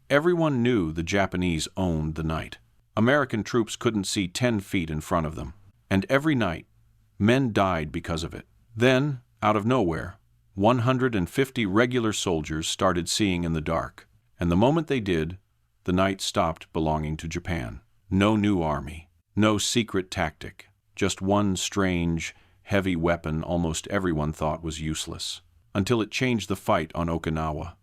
Everyone knew the Japanese owned the night. American troops couldn't see 10 feet in front of them. And every night, men died because of it. Then, out of nowhere, 150 regular soldiers started seeing in the dark. And the moment they did, the night stopped belonging to Japan. No new army, no secret tactic, just one strange, heavy weapon almost everyone thought was useless. Until it changed the fight on Okinawa.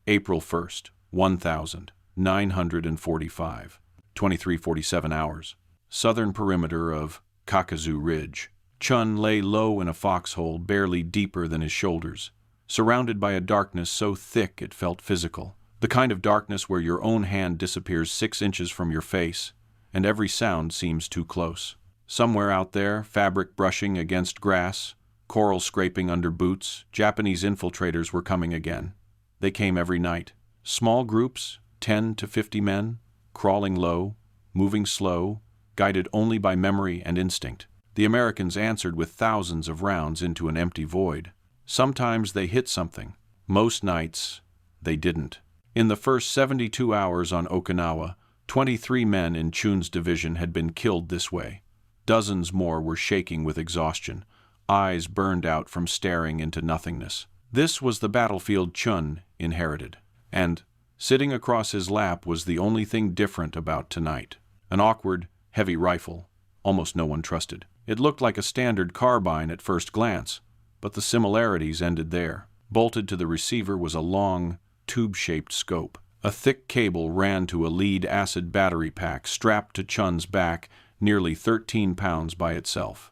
April 1st, 1945, 23:47 hours. Southern perimeter of Kakazu Ridge. Chun lay low in a foxhole barely deeper than his shoulders, surrounded by a darkness so thick it felt physical. The kind of darkness where your own hand disappears 6 inches from your face, and every sound seems too close. Somewhere out there, fabric brushing against grass, coral scraping under boots, Japanese infiltrators were coming again. They came every night. Small groups, 10 to 50 men, crawling low, moving slow, guided only by memory and instinct. The Americans answered with thousands of rounds into an empty void. Sometimes they hit something. Most nights, they didn't. In the first 72 hours on Okinawa, 23 men in Chun's division had been killed this way. Dozens more were shaking with exhaustion, eyes burned out from staring into nothingness. This was the battlefield Chun inherited. And, sitting across his lap was the only thing different about tonight. An awkward, heavy rifle, almost no one trusted. It looked like a standard carbine at first glance, but the similarities ended there. Bolted to the receiver was a long, tube-shaped scope. A thick cable ran to a lead-acid battery pack strapped to Chun's back, nearly 13 pounds by itself.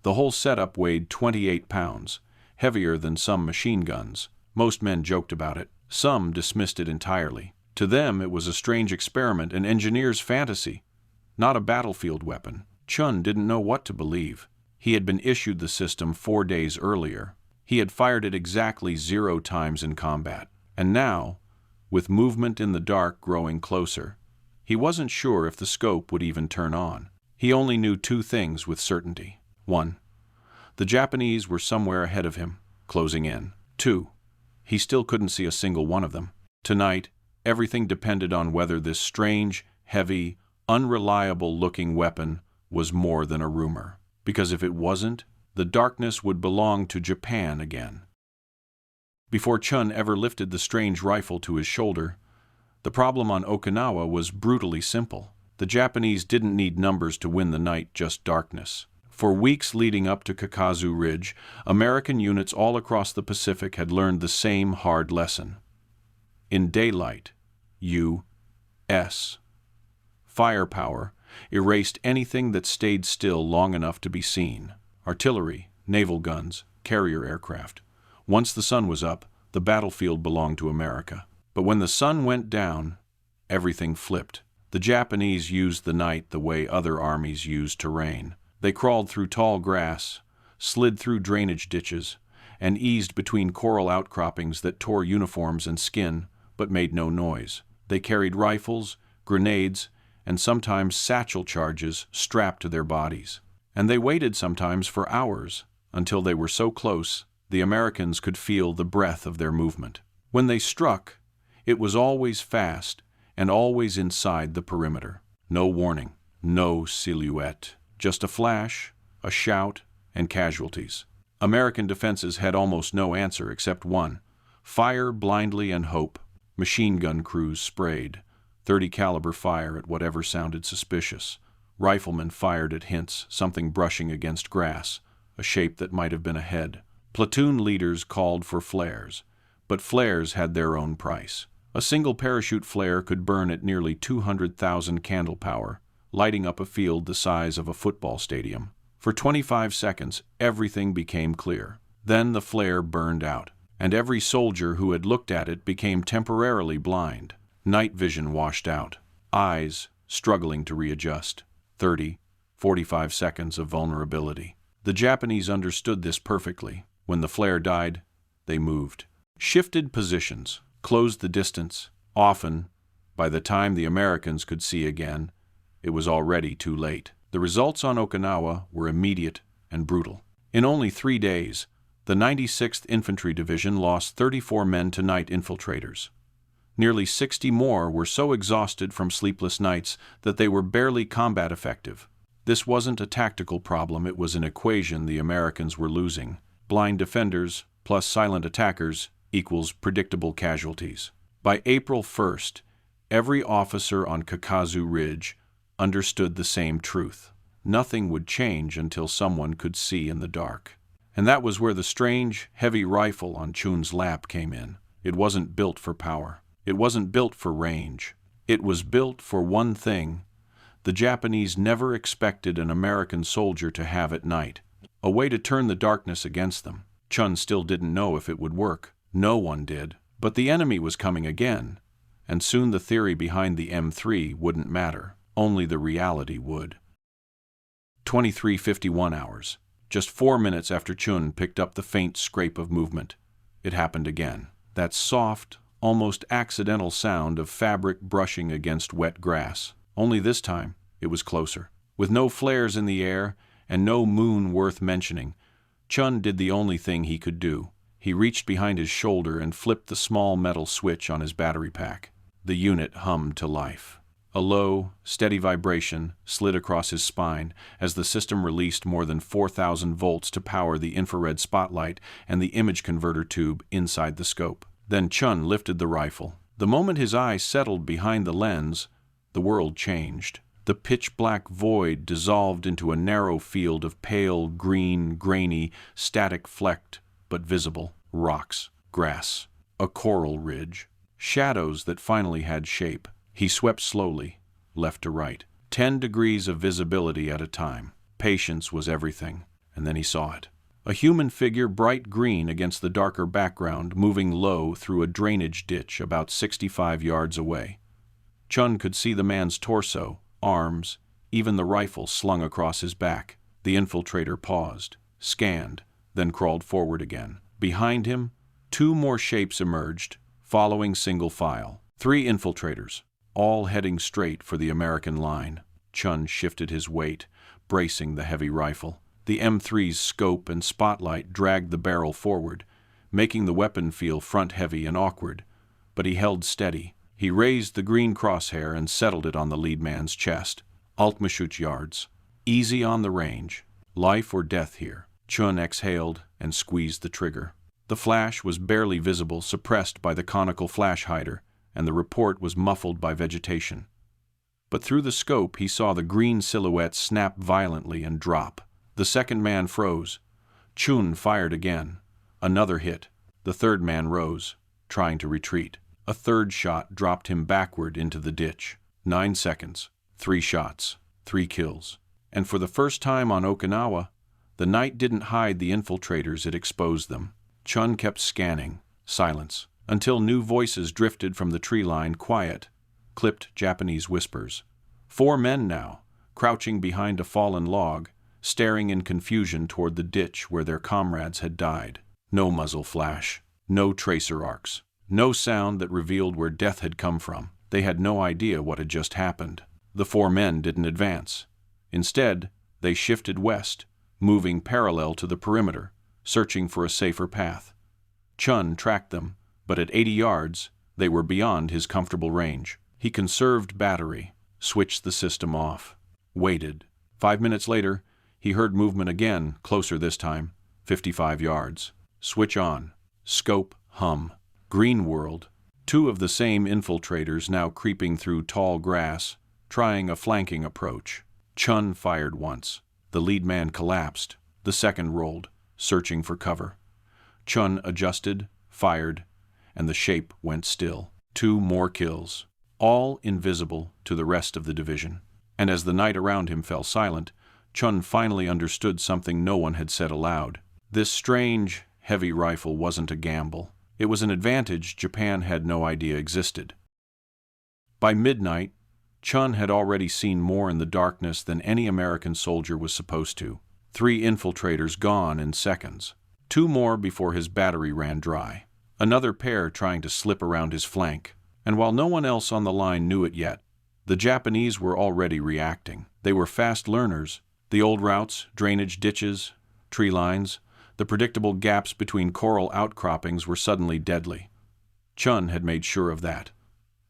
The whole setup weighed 28 pounds, heavier than some machine guns. Most men joked about it. Some dismissed it entirely. To them, it was a strange experiment, an engineer's fantasy, not a battlefield weapon. Chun didn't know what to believe. He had been issued the system 4 days earlier. He had fired it exactly 0 times in combat. And now, with movement in the dark growing closer, he wasn't sure if the scope would even turn on. He only knew 2 things with certainty. 1. The Japanese were somewhere ahead of him, closing in. 2. He still couldn't see a single one of them. Tonight, everything depended on whether this strange, heavy, unreliable-looking weapon was more than a rumor. Because if it wasn't, the darkness would belong to Japan again. Before Chun ever lifted the strange rifle to his shoulder, the problem on Okinawa was brutally simple. The Japanese didn't need numbers to win the night, just darkness. For weeks leading up to Kakazu Ridge, American units all across the Pacific had learned the same hard lesson. In daylight, U.S. firepower erased anything that stayed still long enough to be seen. Artillery, naval guns, carrier aircraft. Once the sun was up, the battlefield belonged to America. But when the sun went down, everything flipped. The Japanese used the night the way other armies used terrain. They crawled through tall grass, slid through drainage ditches, and eased between coral outcroppings that tore uniforms and skin, but made no noise. They carried rifles, grenades, and sometimes satchel charges strapped to their bodies. And they waited sometimes for hours, until they were so close the Americans could feel the breath of their movement. When they struck, it was always fast and always inside the perimeter. No warning, no silhouette. Just a flash, a shout, and casualties. American defenses had almost no answer except one: fire blindly and hope. Machine gun crews sprayed, .30 caliber fire at whatever sounded suspicious. Riflemen fired at hints, something brushing against grass, a shape that might have been a head. Platoon leaders called for flares, but flares had their own price. A single parachute flare could burn at nearly 200,000 candle power, lighting up a field the size of a football stadium. For 25 seconds, everything became clear. Then the flare burned out, and every soldier who had looked at it became temporarily blind. Night vision washed out, eyes struggling to readjust. 30, 45 seconds of vulnerability. The Japanese understood this perfectly. When the flare died, they moved, shifted positions, closed the distance. Often, by the time the Americans could see again, it was already too late. The results on Okinawa were immediate and brutal. In only 3 days, the 96th Infantry Division lost 34 men to night infiltrators. Nearly 60 more were so exhausted from sleepless nights that they were barely combat effective. This wasn't a tactical problem, it was an equation the Americans were losing. Blind defenders plus silent attackers equals predictable casualties. By April 1st, every officer on Kakuzu Ridge understood the same truth. Nothing would change until someone could see in the dark. And that was where the strange, heavy rifle on Chun's lap came in. It wasn't built for power. It wasn't built for range. It was built for one thing the Japanese never expected an American soldier to have at night: a way to turn the darkness against them. Chun still didn't know if it would work. No one did. But the enemy was coming again, and soon the theory behind the M3 wouldn't matter. Only the reality would. 23:51 hours. Just 4 minutes after Chun picked up the faint scrape of movement, it happened again. That soft, almost accidental sound of fabric brushing against wet grass. Only this time, it was closer. With no flares in the air and no moon worth mentioning, Chun did the only thing he could do. He reached behind his shoulder and flipped the small metal switch on his battery pack. The unit hummed to life. A low, steady vibration slid across his spine as the system released more than 4,000 volts to power the infrared spotlight and the image converter tube inside the scope. Then Chun lifted the rifle. The moment his eyes settled behind the lens, the world changed. The pitch-black void dissolved into a narrow field of pale, green, grainy, static-flecked, but visible rocks, grass, a coral ridge, shadows that finally had shape. He swept slowly, left to right, 10 degrees of visibility at a time. Patience was everything, and then he saw it. A human figure, bright green against the darker background, moving low through a drainage ditch about 65 yards away. Chun could see the man's torso, arms, even the rifle slung across his back. The infiltrator paused, scanned, then crawled forward again. Behind him, 2 more shapes emerged, following single file. 3 infiltrators, all heading straight for the American line. Chun shifted his weight, bracing the heavy rifle. The M3's scope and spotlight dragged the barrel forward, making the weapon feel front-heavy and awkward. But he held steady. He raised the green crosshair and settled it on the lead man's chest. Altmachut yards. Easy on the range. Life or death here. Chun exhaled and squeezed the trigger. The flash was barely visible, suppressed by the conical flash hider, and the report was muffled by vegetation. But through the scope he saw the green silhouette snap violently and drop. The second man froze. Chun fired again. Another hit. The third man rose, trying to retreat. A third shot dropped him backward into the ditch. 9 seconds. 3 shots. 3 kills. And for the first time on Okinawa, the night didn't hide the infiltrators, it exposed them. Chun kept scanning. Silence. Until new voices drifted from the tree line, quiet, clipped Japanese whispers. 4 men now, crouching behind a fallen log, staring in confusion toward the ditch where their comrades had died. No muzzle flash, no tracer arcs, no sound that revealed where death had come from. They had no idea what had just happened. The 4 men didn't advance. Instead, they shifted west, moving parallel to the perimeter, searching for a safer path. Chun tracked them, but at 80 yards, they were beyond his comfortable range. He conserved battery, switched the system off, waited. 5 minutes later, he heard movement again, closer this time, 55 yards. Switch on. Scope, hum. Green world. 2 of the same infiltrators now creeping through tall grass, trying a flanking approach. Chun fired once. The lead man collapsed. The second rolled, searching for cover. Chun adjusted, fired, and the shape went still. 2 more kills, all invisible to the rest of the division. And as the night around him fell silent, Chun finally understood something no one had said aloud. This strange, heavy rifle wasn't a gamble. It was an advantage Japan had no idea existed. By midnight, Chun had already seen more in the darkness than any American soldier was supposed to. 3 infiltrators gone in seconds. 2 more before his battery ran dry. Another pair trying to slip around his flank. And while no one else on the line knew it yet, the Japanese were already reacting. They were fast learners. The old routes, drainage ditches, tree lines, the predictable gaps between coral outcroppings were suddenly deadly. Chun had made sure of that.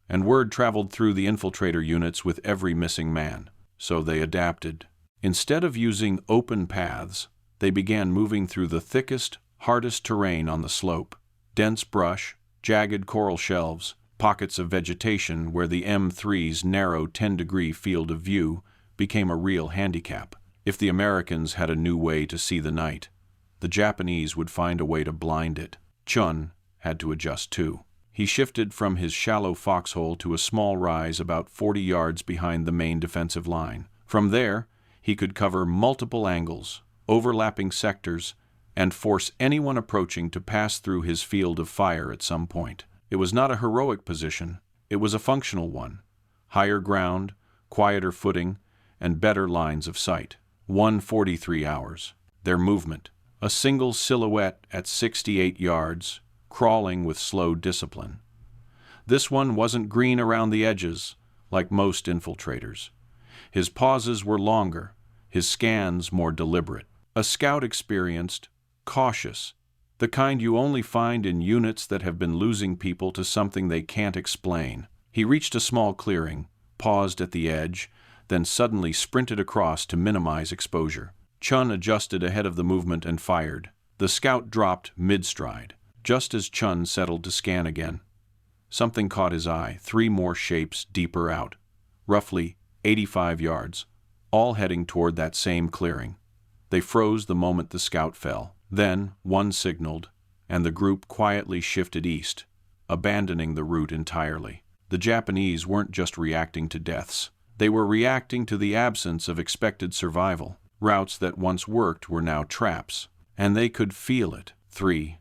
and word traveled through the infiltrator units with every missing man. So they adapted. Instead of using open paths, they began moving through the thickest, hardest terrain on the slope. Dense brush, jagged coral shelves, pockets of vegetation where the M3's narrow 10-degree field of view became a real handicap. If the Americans had a new way to see the night, the Japanese would find a way to blind it. Chun had to adjust too. He shifted from his shallow foxhole to a small rise about 40 yards behind the main defensive line. From there, he could cover multiple angles, overlapping sectors, and force anyone approaching to pass through his field of fire at some point. It was not a heroic position, it was a functional one. Higher ground, quieter footing, and better lines of sight. 143 hours. Their movement. A single silhouette at 68 yards, crawling with slow discipline. This one wasn't green around the edges, like most infiltrators. His pauses were longer, his scans more deliberate. A scout experienced, cautious, the kind you only find in units that have been losing people to something they can't explain. He reached a small clearing, paused at the edge, then suddenly sprinted across to minimize exposure. Chun adjusted ahead of the movement and fired. The scout dropped mid-stride. Just as Chun settled to scan again, something caught his eye. 3 more shapes deeper out, roughly 85 yards, all heading toward that same clearing. They froze the moment the scout fell. Then one signaled, and the group quietly shifted east, abandoning the route entirely. The Japanese weren't just reacting to deaths. They were reacting to the absence of expected survival. Routes that once worked were now traps, and they could feel it.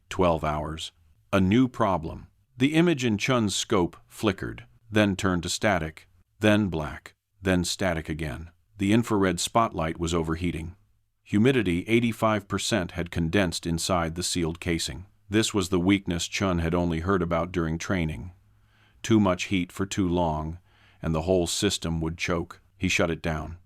12 hours. A new problem. The image in Chun's scope flickered, then turned to static, then black, then static again. The infrared spotlight was overheating. Humidity 85% had condensed inside the sealed casing. This was the weakness Chun had only heard about during training. Too much heat for too long, and the whole system would choke. He shut it down.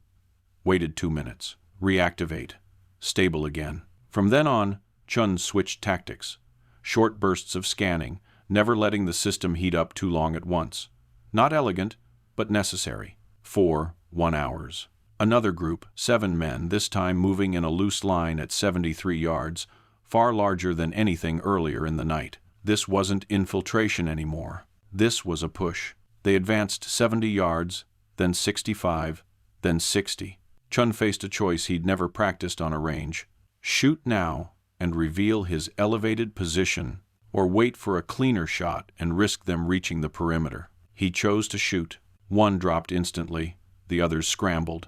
Waited 2 minutes. Reactivate. Stable again. From then on, Chun switched tactics. Short bursts of scanning, never letting the system heat up too long at once. Not elegant, but necessary. 1 hours. Another group, 7 men, this time moving in a loose line at 73 yards, far larger than anything earlier in the night. This wasn't infiltration anymore. This was a push. They advanced 70 yards, then 65, then 60. Chun faced a choice he'd never practiced on a range. Shoot now and reveal his elevated position, or wait for a cleaner shot and risk them reaching the perimeter. He chose to shoot. One dropped instantly, the others scrambled.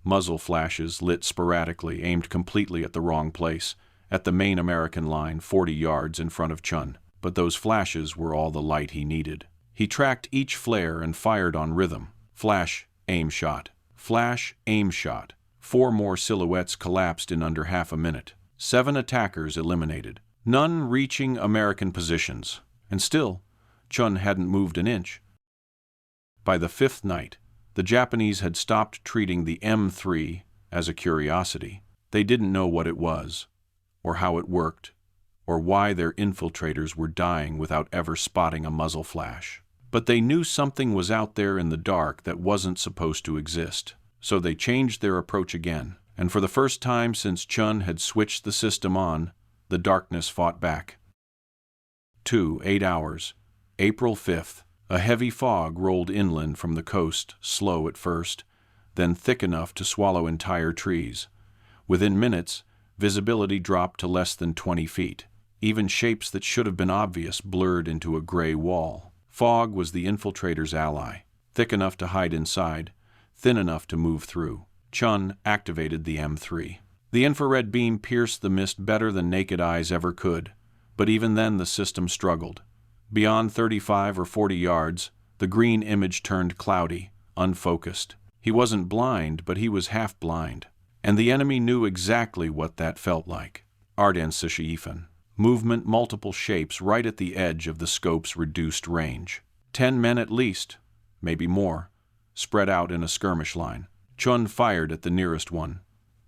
Muzzle flashes lit sporadically, aimed completely at the wrong place, at the main American line 40 yards in front of Chun. But those flashes were all the light he needed. He tracked each flare and fired on rhythm. Flash, aim shot. Flash, aim shot. 4 more silhouettes collapsed in under half a minute. 7 attackers eliminated, none reaching American positions. And still, Chun hadn't moved an inch. By the 5th night, the Japanese had stopped treating the M3 as a curiosity. They didn't know what it was, or how it worked, or why their infiltrators were dying without ever spotting a muzzle flash. But they knew something was out there in the dark that wasn't supposed to exist. So they changed their approach again, and for the first time since Chun had switched the system on, the darkness fought back. 8 hours. April 5th. A heavy fog rolled inland from the coast, slow at first, then thick enough to swallow entire trees. Within minutes, visibility dropped to less than 20 feet. Even shapes that should have been obvious blurred into a gray wall. Fog was the infiltrator's ally, thick enough to hide inside, thin enough to move through. Chun activated the M3. The infrared beam pierced the mist better than naked eyes ever could, but even then the system struggled. Beyond 35 or 40 yards, the green image turned cloudy, unfocused. He wasn't blind, but he was half blind. And the enemy knew exactly what that felt like. Ardensishiefen. Movement multiple shapes right at the edge of the scope's reduced range. 10 men at least, maybe more, spread out in a skirmish line. Chun fired at the nearest one,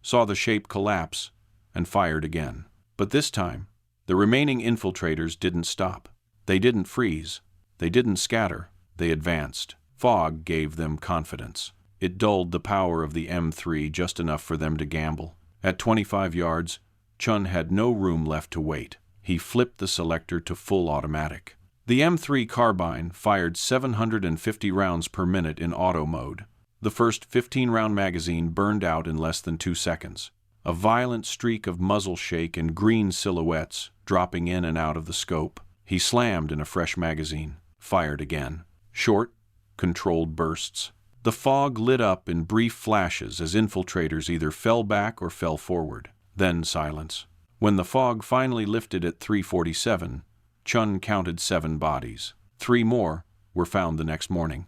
saw the shape collapse, and fired again. But this time, the remaining infiltrators didn't stop. They didn't freeze. They didn't scatter. They advanced. Fog gave them confidence. It dulled the power of the M3 just enough for them to gamble. At 25 yards, Chun had no room left to wait. He flipped the selector to full automatic. The M3 carbine fired 750 rounds per minute in auto mode. The first 15-round magazine burned out in less than 2 seconds. A violent streak of muzzle shake and green silhouettes dropping in and out of the scope. He slammed in a fresh magazine. Fired again. Short, controlled bursts. The fog lit up in brief flashes as infiltrators either fell back or fell forward. Then silence. When the fog finally lifted at 3:47, Chun counted 7 bodies. 3 more were found the next morning,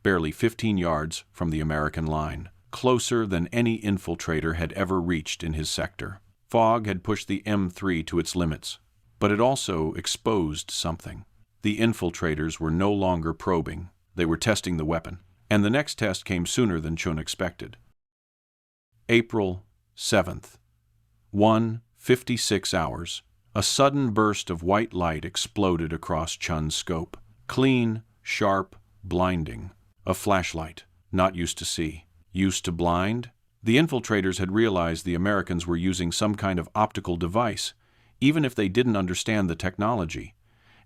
barely 15 yards from the American line, closer than any infiltrator had ever reached in his sector. Fog had pushed the M3 to its limits, but it also exposed something. The infiltrators were no longer probing. They were testing the weapon, and the next test came sooner than Chun expected. April 7th. 1:56 hours. A sudden burst of white light exploded across Chun's scope. Clean, sharp, blinding. A flashlight. Not used to see. Used to blind? The infiltrators had realized the Americans were using some kind of optical device, even if they didn't understand the technology,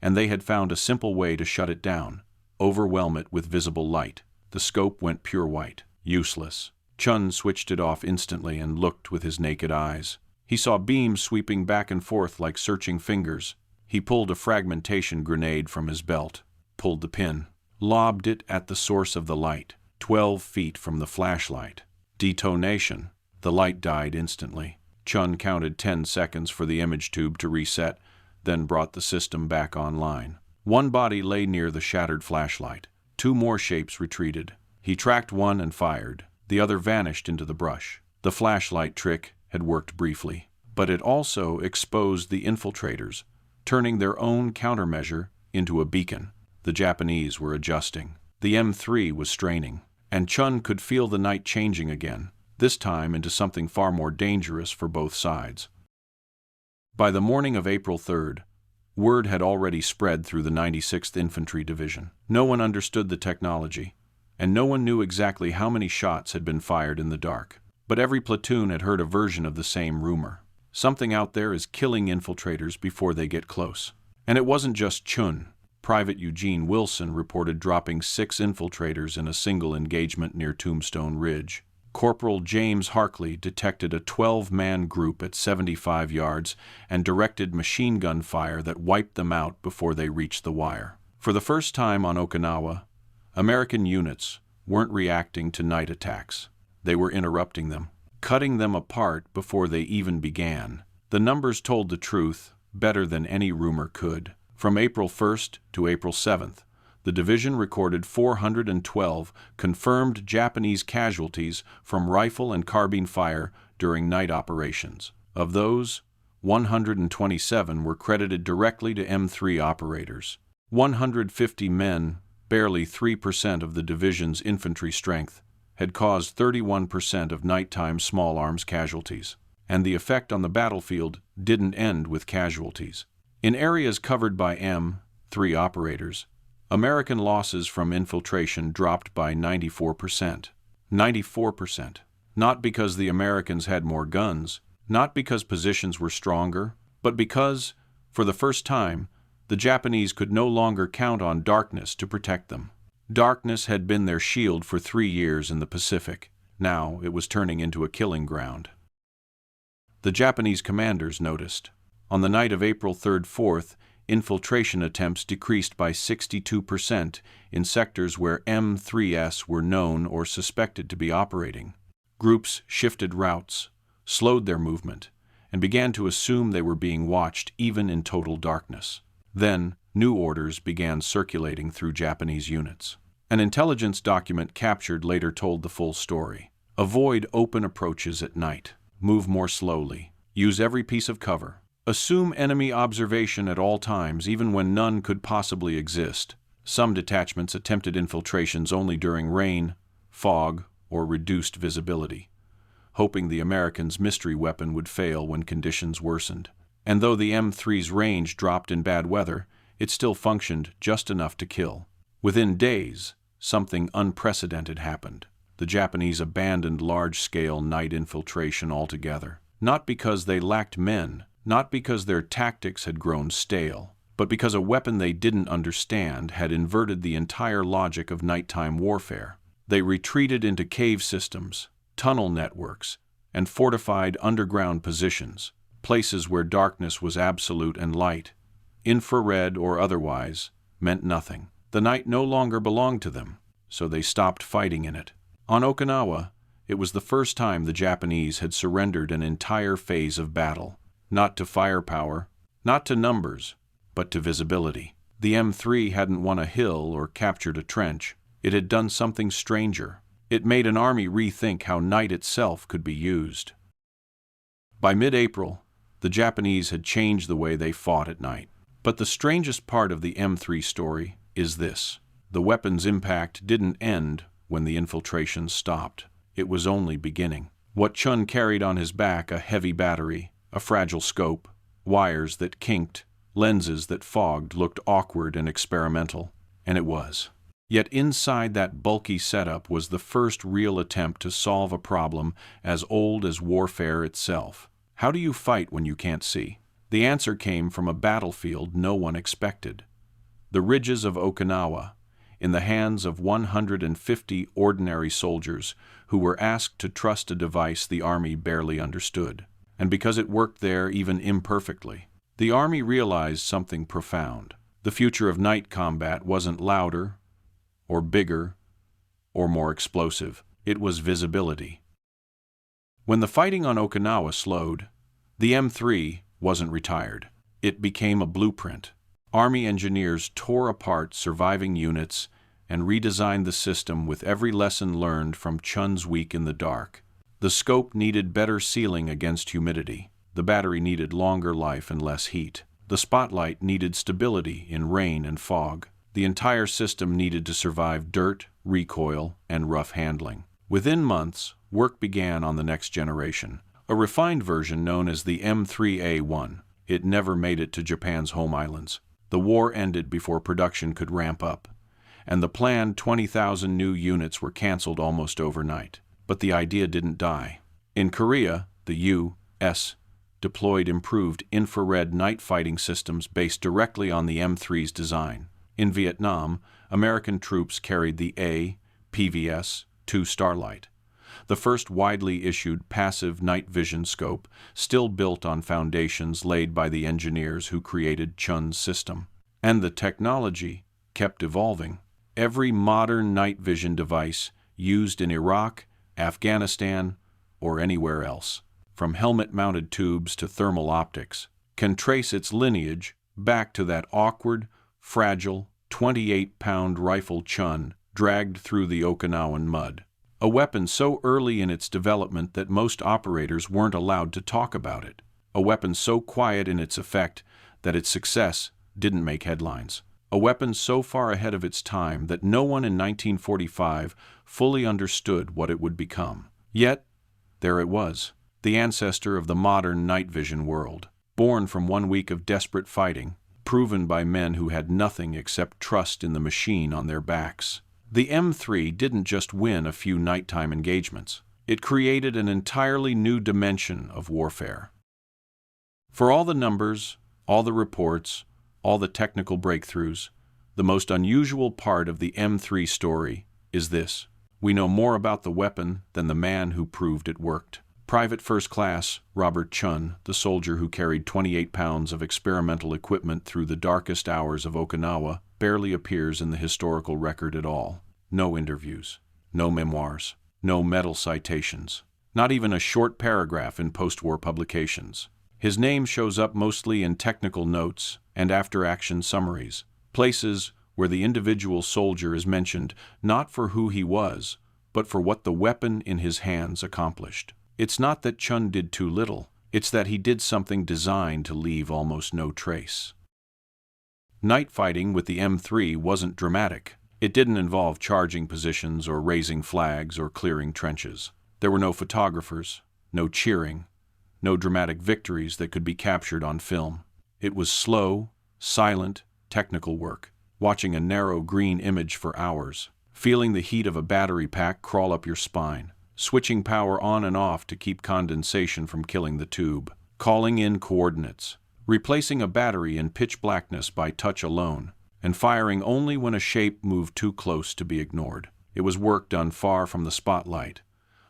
and they had found a simple way to shut it down. Overwhelm it with visible light. The scope went pure white. Useless. Chun switched it off instantly and looked with his naked eyes. He saw beams sweeping back and forth like searching fingers. He pulled a fragmentation grenade from his belt, pulled the pin, lobbed it at the source of the light, 12 feet from the flashlight. Detonation. The light died instantly. Chun counted 10 seconds for the image tube to reset, then brought the system back online. One body lay near the shattered flashlight. 2 more shapes retreated. He tracked one and fired. The other vanished into the brush. The flashlight trick had worked briefly, but it also exposed the infiltrators, turning their own countermeasure into a beacon. The Japanese were adjusting. The M3 was straining, and Chun could feel the night changing again, this time into something far more dangerous for both sides. By the morning of April 3rd, word had already spread through the 96th Infantry Division. No one understood the technology, and no one knew exactly how many shots had been fired in the dark. But every platoon had heard a version of the same rumor. Something out there is killing infiltrators before they get close. And it wasn't just Chun. Private Eugene Wilson reported dropping 6 infiltrators in a single engagement near Tombstone Ridge. Corporal James Harkley detected a 12-man group at 75 yards and directed machine gun fire that wiped them out before they reached the wire. For the first time on Okinawa, American units weren't reacting to night attacks. They were interrupting them, cutting them apart before they even began. The numbers told the truth better than any rumor could. From April 1st to April 7th, the division recorded 412 confirmed Japanese casualties from rifle and carbine fire during night operations. Of those, 127 were credited directly to M3 operators. 150 men, barely 3% of the division's infantry strength, had caused 31% of nighttime small arms casualties, and the effect on the battlefield didn't end with casualties. In areas covered by M3 operators, American losses from infiltration dropped by 94%. 94%. Not because the Americans had more guns, not because positions were stronger, but because, for the first time, the Japanese could no longer count on darkness to protect them. Darkness had been their shield for 3 years in the Pacific. Now it was turning into a killing ground. The Japanese commanders noticed. On the night of April 3rd-4th, infiltration attempts decreased by 62% in sectors where M3s were known or suspected to be operating. Groups shifted routes, slowed their movement, and began to assume they were being watched even in total darkness. Then, new orders began circulating through Japanese units. An intelligence document captured later told the full story. Avoid open approaches at night. Move more slowly. Use every piece of cover. Assume enemy observation at all times, even when none could possibly exist. Some detachments attempted infiltrations only during rain, fog, or reduced visibility, hoping the Americans' mystery weapon would fail when conditions worsened. And though the M3's range dropped in bad weather, it still functioned just enough to kill. Within days, something unprecedented happened. The Japanese abandoned large-scale night infiltration altogether. Not because they lacked men, not because their tactics had grown stale, but because a weapon they didn't understand had inverted the entire logic of nighttime warfare. They retreated into cave systems, tunnel networks, and fortified underground positions, places where darkness was absolute and light, infrared or otherwise, meant nothing. The night no longer belonged to them, so they stopped fighting in it. On Okinawa, it was the first time the Japanese had surrendered an entire phase of battle, not to firepower, not to numbers, but to visibility. The M3 hadn't won a hill or captured a trench. It had done something stranger. It made an army rethink how night itself could be used. By mid-April, the Japanese had changed the way they fought at night. But the strangest part of the M3 story is this. The weapon's impact didn't end when the infiltration stopped. It was only beginning. What Chun carried on his back, a heavy battery, a fragile scope, wires that kinked, lenses that fogged, looked awkward and experimental. And it was. Yet inside that bulky setup was the first real attempt to solve a problem as old as warfare itself. How do you fight when you can't see? The answer came from a battlefield no one expected. The ridges of Okinawa, in the hands of 150 ordinary soldiers who were asked to trust a device the army barely understood. And because it worked there even imperfectly, the army realized something profound. The future of night combat wasn't louder, or bigger, or more explosive. It was visibility. When the fighting on Okinawa slowed, the M3 wasn't retired. It became a blueprint. Army engineers tore apart surviving units and redesigned the system with every lesson learned from Chun's week in the dark. The scope needed better sealing against humidity. The battery needed longer life and less heat. The spotlight needed stability in rain and fog. The entire system needed to survive dirt, recoil, and rough handling. Within months, work began on the next generation, a refined version known as the M3A1. It never made it to Japan's home islands. The war ended before production could ramp up, and the planned 20,000 new units were canceled almost overnight. But the idea didn't die. In Korea, the U.S. deployed improved infrared night fighting systems based directly on the M3's design. In Vietnam, American troops carried the PVS-2 Starlight, the first widely issued passive night vision scope, still built on foundations laid by the engineers who created Chun's system. And the technology kept evolving. Every modern night vision device used in Iraq, Afghanistan, or anywhere else, from helmet-mounted tubes to thermal optics, can trace its lineage back to that awkward, fragile, 28-pound rifle Chun dragged through the Okinawan mud. A weapon so early in its development that most operators weren't allowed to talk about it. A weapon so quiet in its effect that its success didn't make headlines. A weapon so far ahead of its time that no one in 1945 fully understood what it would become. Yet, there it was, the ancestor of the modern night vision world, born from 1 week of desperate fighting, proven by men who had nothing except trust in the machine on their backs. The M3 didn't just win a few nighttime engagements. It created an entirely new dimension of warfare. For all the numbers, all the reports, all the technical breakthroughs, the most unusual part of the M3 story is this. We know more about the weapon than the man who proved it worked. Private First Class Robert Chun, the soldier who carried 28 pounds of experimental equipment through the darkest hours of Okinawa, barely appears in the historical record at all. No interviews, no memoirs, no medal citations, not even a short paragraph in post-war publications. His name shows up mostly in technical notes and after-action summaries, places where the individual soldier is mentioned not for who he was, but for what the weapon in his hands accomplished. It's not that Chun did too little, it's that he did something designed to leave almost no trace. Night fighting with the M3 wasn't dramatic. It didn't involve charging positions or raising flags or clearing trenches. There were no photographers, no cheering, no dramatic victories that could be captured on film. It was slow, silent, technical work. watching a narrow green image for hours, feeling the heat of a battery pack crawl up your spine, switching power on and off to keep condensation from killing the tube, calling in coordinates, replacing a battery in pitch blackness by touch alone, and firing only when a shape moved too close to be ignored. It was work done far from the spotlight,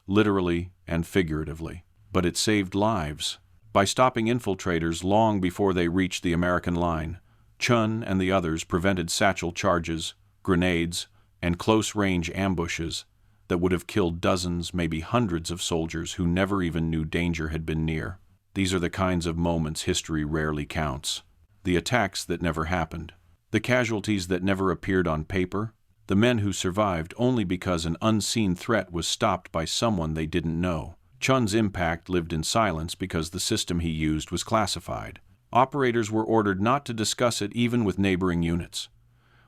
literally and figuratively, but it saved lives. By stopping infiltrators long before they reached the American line, Chun and the others prevented satchel charges, grenades, and close-range ambushes that would have killed dozens, maybe hundreds of soldiers who never even knew danger had been near. These are the kinds of moments history rarely counts. The attacks that never happened, the casualties that never appeared on paper, the men who survived only because an unseen threat was stopped by someone they didn't know. Chun's impact lived in silence because the system he used was classified. Operators were ordered not to discuss it even with neighboring units.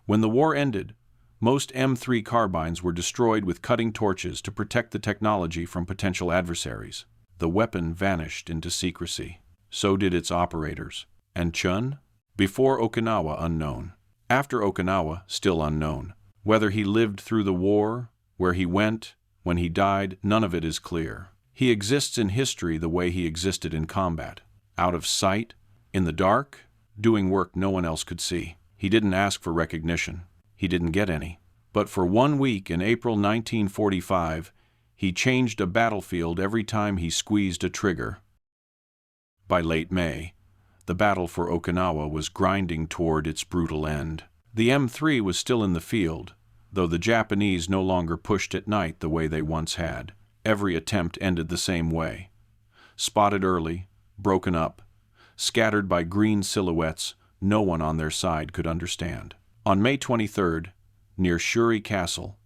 When the war ended, most M3 carbines were destroyed with cutting torches to protect the technology from potential adversaries. The weapon vanished into secrecy. So did its operators. And Chun? Before Okinawa, unknown. After Okinawa, still unknown. Whether he lived through the war, where he went, when he died, none of it is clear. He exists in history the way he existed in combat. Out of sight, in the dark, doing work no one else could see. He didn't ask for recognition. He didn't get any. But for 1 week in April 1945, he changed a battlefield every time he squeezed a trigger. By late May, the battle for Okinawa was grinding toward its brutal end. The M3 was still in the field, though the Japanese no longer pushed at night the way they once had. Every attempt ended the same way. Spotted early, broken up, scattered by green silhouettes no one on their side could understand. On May 23rd, near Shuri Castle,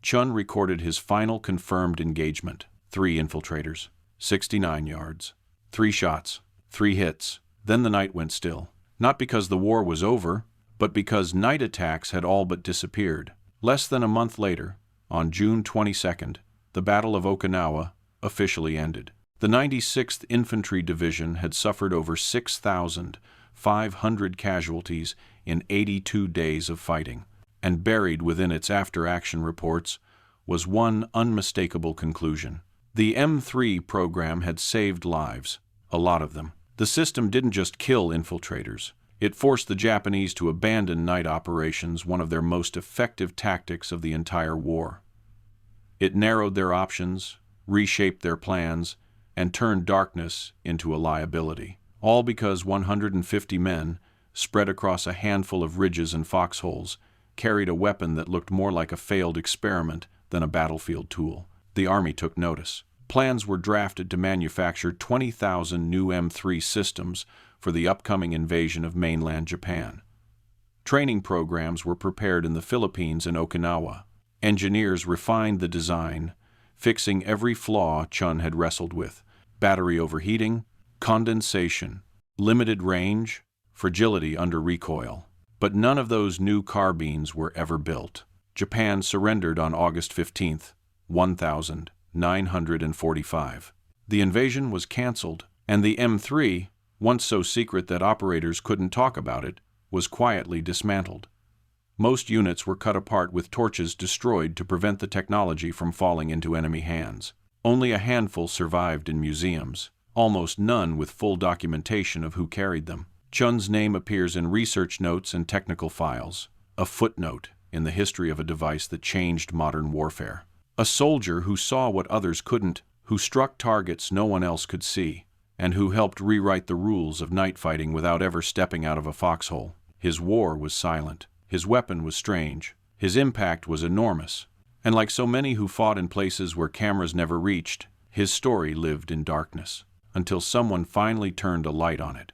Chun recorded his final confirmed engagement. 3 infiltrators, 69 yards, 3 shots, 3 hits. Then the night went still. Not because the war was over, but because night attacks had all but disappeared. Less than a month later, on June 22nd, the Battle of Okinawa officially ended. The 96th Infantry Division had suffered over 6,500 casualties in 82 days of fighting, and buried within its after-action reports was one unmistakable conclusion. The M3 program had saved lives, a lot of them. The system didn't just kill infiltrators. It forced the Japanese to abandon night operations, one of their most effective tactics of the entire war. It narrowed their options, reshaped their plans, and turned darkness into a liability. All because 150 men, spread across a handful of ridges and foxholes, carried a weapon that looked more like a failed experiment than a battlefield tool. The Army took notice. Plans were drafted to manufacture 20,000 new M3 systems for the upcoming invasion of mainland Japan. Training programs were prepared in the Philippines and Okinawa. Engineers refined the design, fixing every flaw Chun had wrestled with: battery overheating, condensation, limited range, fragility under recoil. But none of those new carbines were ever built. Japan surrendered on August 15th, 1945. The invasion was canceled, and the M3, once so secret that operators couldn't talk about it, was quietly dismantled. Most units were cut apart with torches destroyed to prevent the technology from falling into enemy hands. Only a handful survived in museums, almost none with full documentation of who carried them. Chun's name appears in research notes and technical files, a footnote in the history of a device that changed modern warfare. A soldier who saw what others couldn't, who struck targets no one else could see, and who helped rewrite the rules of night fighting without ever stepping out of a foxhole. His war was silent. His weapon was strange. His impact was enormous. And like so many who fought in places where cameras never reached, his story lived in darkness, until someone finally turned a light on it.